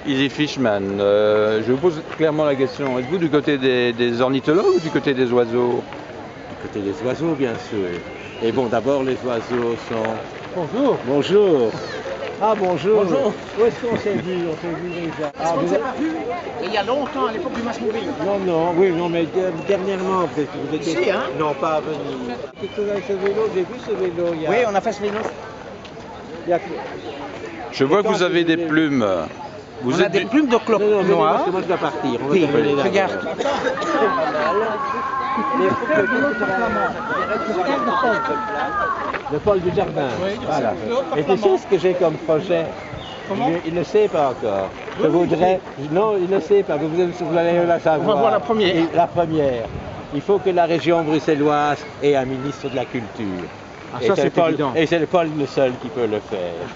Easy Fishman, je vous pose clairement la question, êtes-vous du côté des ornithologues ou du côté des oiseaux? Du côté des oiseaux, bien sûr. Et bon, d'abord, les oiseaux sont... Bonjour. Bonjour. Ah, bonjour. Bonjour. Où est-ce qu'on s'est vu? On s'est vu déjà. Ah, vous êtes pas vu? Il y a longtemps, à l'époque du Mass Moving. Non, non, oui, non, mais dernièrement, peut-être que vous étiez... Si, hein? Non, pas à venir. Quelque chose avec ce vélo, j'ai vu ce vélo il y a... Oui, on a fait ce vélo. il y a... Je vois que vous avez des plumes. Vous On a des plumes de clope Non, non, noir. parce que moi je dois partir. On va Oui, terminer là. regarde. Le pôle du jardin. Voilà. Et tu sais ce que j'ai comme projet? Il ne sait pas encore. Je voudrais... Non, il ne sait pas. Vous allez la savoir. On va voir la première. La première. Il faut que la région bruxelloise ait un ministre de la culture. Ah, ça, c'est évident. Et c'est Paul le seul qui peut le faire.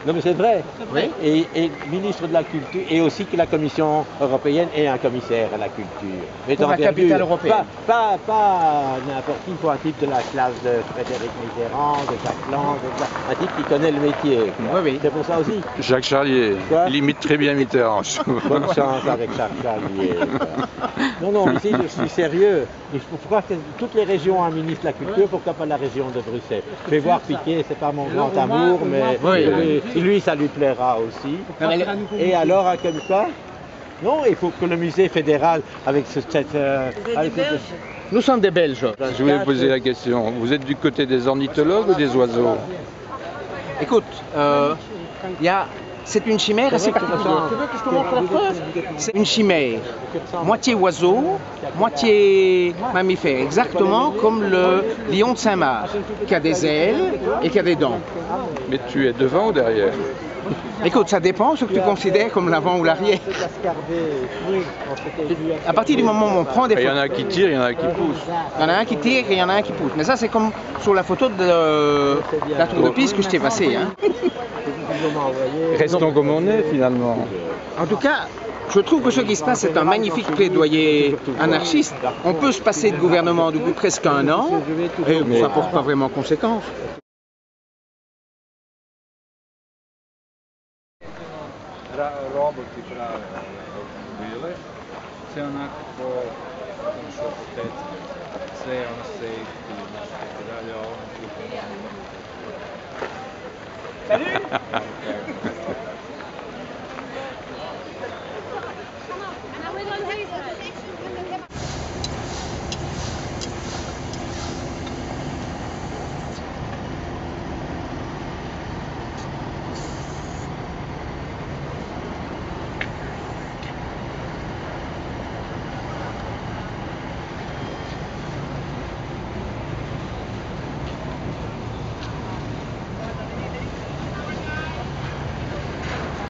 Non mais c'est vrai. Oui. Et ministre de la culture, et aussi que la Commission européenne ait un commissaire à la culture. Mais Pour la capitale européenne. Pas n'importe qui, il faut un type de la classe de Frédéric Mitterrand, de Jacques Lang, un type qui connaît le métier. Oui, oui. C'est pour ça aussi. Jacques Charlier, Quoi? il imite très bien Mitterrand. Bonne chance avec Jacques Charlier. Non, non, ici je suis sérieux. Il faut croire que toutes les régions ont un ministre de la culture, pourquoi pas la région de Bruxelles? Je vais voir Piquet, c'est pas mon grand amour, mais lui ça lui plaira aussi. Et alors, comme quoi? Non, il faut que le musée fédéral, avec Nous sommes des Belges. Je voulais vous poser la question, vous êtes du côté des ornithologues ou des oiseaux? Écoute, c'est une chimère assez particulière. Tu veux que je te montre la preuve? C'est une chimère, moitié oiseau, moitié mammifère, exactement comme le lion de Saint-Marc, qui a des ailes et qui a des dents. Mais tu es devant ou derrière? Écoute, ça dépend ce que tu considères comme l'avant ou l'arrière. À partir du moment où on prend des Il y photos, en a qui tirent, il y en a qui poussent. il y en a un qui tire et il y en a un qui pousse. Mais ça, c'est comme sur la photo de la tour de piste que je t'ai passée. Hein. Restons comme on est finalement. En tout cas, je trouve que ce qui se passe est un magnifique plaidoyer anarchiste. On peut se passer de gouvernement depuis presque un an et ça ne porte pas vraiment conséquence. Roboti prave bile, sve onako po šopoteci, sve ono safety, tako dalje, a ovom putu. Salut!